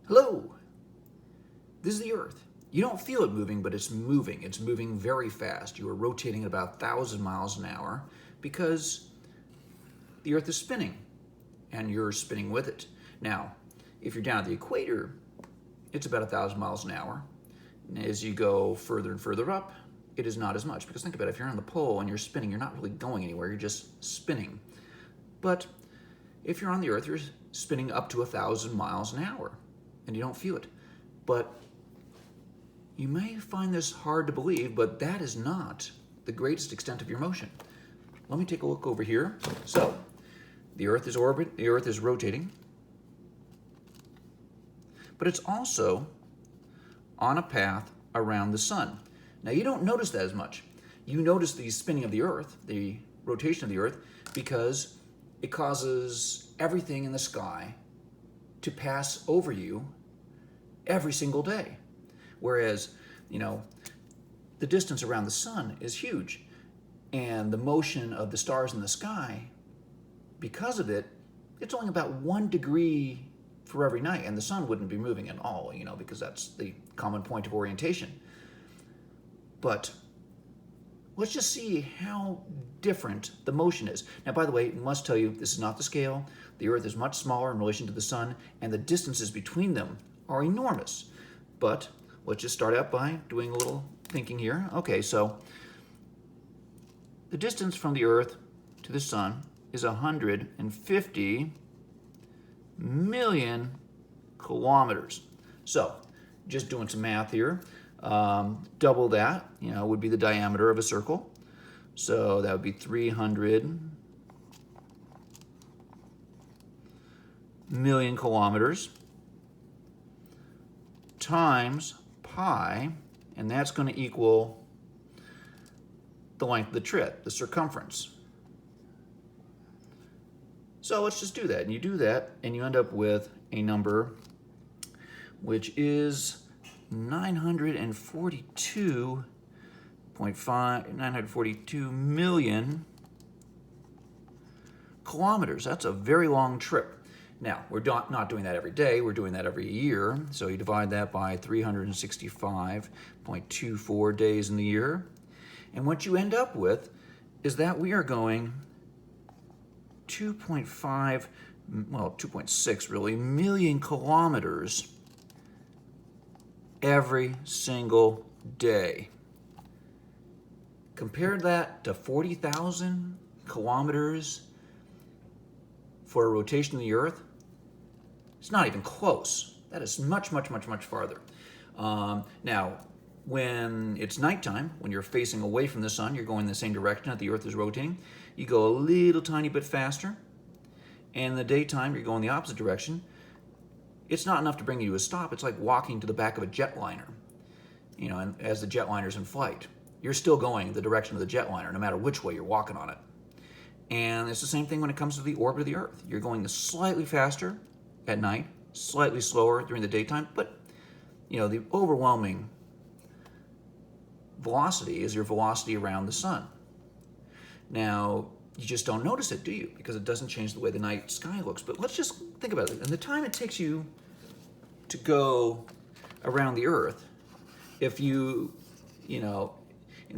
Hello, this is the Earth. You don't feel it moving, but it's moving. It's moving very fast. You are rotating at about 1,000 miles an hour because the Earth is spinning and you're spinning with it. Now, if you're down at the equator, it's about 1,000 miles an hour. And as you go further and further up, it is not as much. Because think about it, if you're on the pole and you're spinning, you're not really going anywhere, you're just spinning. But if you're on the Earth, you're spinning up to 1,000 miles an hour and you don't feel it. But you may find this hard to believe, but that is not the greatest extent of your motion. Let me take a look over here. So, the Earth is rotating, but it's also on a path around the sun. Now, you don't notice that as much. You notice the spinning of the Earth, the rotation of the Earth, because it causes everything in the sky to pass over you every single day. Whereas, the distance around the sun is huge. And the motion of the stars in the sky, because of it, it's only about 1 degree for every night. And the sun wouldn't be moving at all, because that's the common point of orientation. But let's just see how different the motion is. Now, by the way, I must tell you, this is not the scale. The Earth is much smaller in relation to the sun, and the distances between them are enormous. But let's just start out by doing a little thinking here. Okay, so the distance from the Earth to the sun is 150 million kilometers. So, just doing some math here, double that, would be the diameter of a circle. So that would be 300 million kilometers times pi, and that's going to equal the length of the trip, the circumference. So let's just do that. And you do that, and you end up with a number which is 942 million kilometers. That's a very long trip. Now, we're not doing that every day, we're doing that every year. So you divide that by 365.24 days in the year. And what you end up with is that we are going 2.6 really, million kilometers every single day. Compare that to 40,000 kilometers for a rotation of the Earth. It's not even close. That is much, much, much, much farther. Now, when it's nighttime, when you're facing away from the sun, you're going in the same direction that the Earth is rotating, you go a little tiny bit faster. And in the daytime, you're going the opposite direction. It's not enough to bring you to a stop. It's like walking to the back of a jetliner, and as the jetliner's in flight. You're still going the direction of the jetliner, no matter which way you're walking on it. And it's the same thing when it comes to the orbit of the Earth. You're going slightly faster at night, slightly slower during the daytime, but the overwhelming velocity is your velocity around the sun. Now, you just don't notice it, do you? Because it doesn't change the way the night sky looks. But let's just think about it. And the time it takes you to go around the Earth, if in the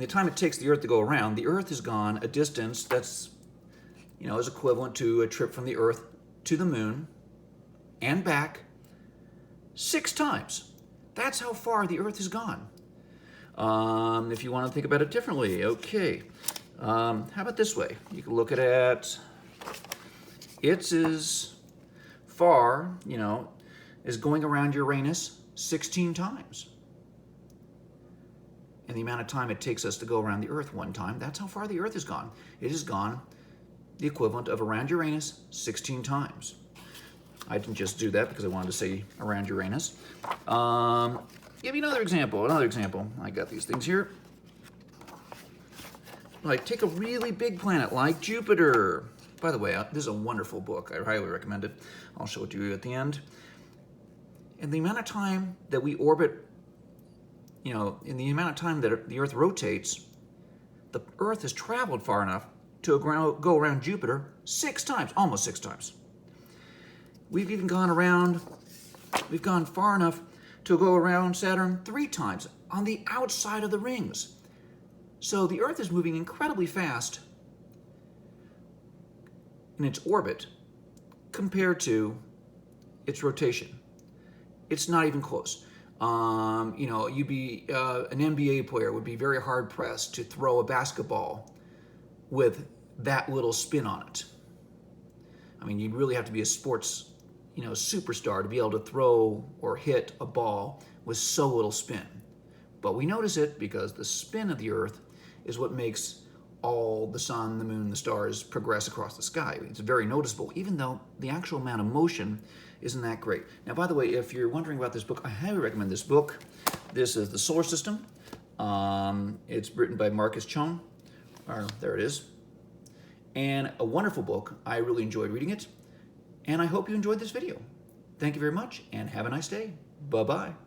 time it takes the Earth to go around, the Earth has gone a distance that's, is equivalent to a trip from the Earth to the moon and back 6 times. That's how far the Earth has gone. If you want to think about it differently, okay. How about this way? You can look at it. It's as far, as going around Uranus 16 times. And the amount of time it takes us to go around the Earth one time, that's how far the Earth has gone. It has gone the equivalent of around Uranus 16 times. I didn't just do that because I wanted to say around Uranus. Give you another example. I got these things here. Like, take a really big planet like Jupiter. By the way, this is a wonderful book. I highly recommend it. I'll show it to you at the end. And the amount of time that we orbit, in the amount of time that the Earth rotates, the Earth has traveled far enough to go around Jupiter 6 times, almost 6 times. We've even gone around We've gone far enough to go around Saturn 3 times on the outside of the rings. So the Earth is moving incredibly fast in its orbit compared to its rotation. It's not even close. You'd be an NBA player would be very hard pressed to throw a basketball with that little spin on it. I mean, you'd really have to be a sports, superstar to be able to throw or hit a ball with so little spin. But we notice it because the spin of the Earth is what makes all the sun, the moon, the stars progress across the sky. It's very noticeable, even though the actual amount of motion isn't that great. Now, by the way, if you're wondering about this book, I highly recommend this book. This is The Solar System. It's written by Marcus Chown. There it is. And a wonderful book. I really enjoyed reading it. And I hope you enjoyed this video. Thank you very much, and have a nice day. Bye-bye.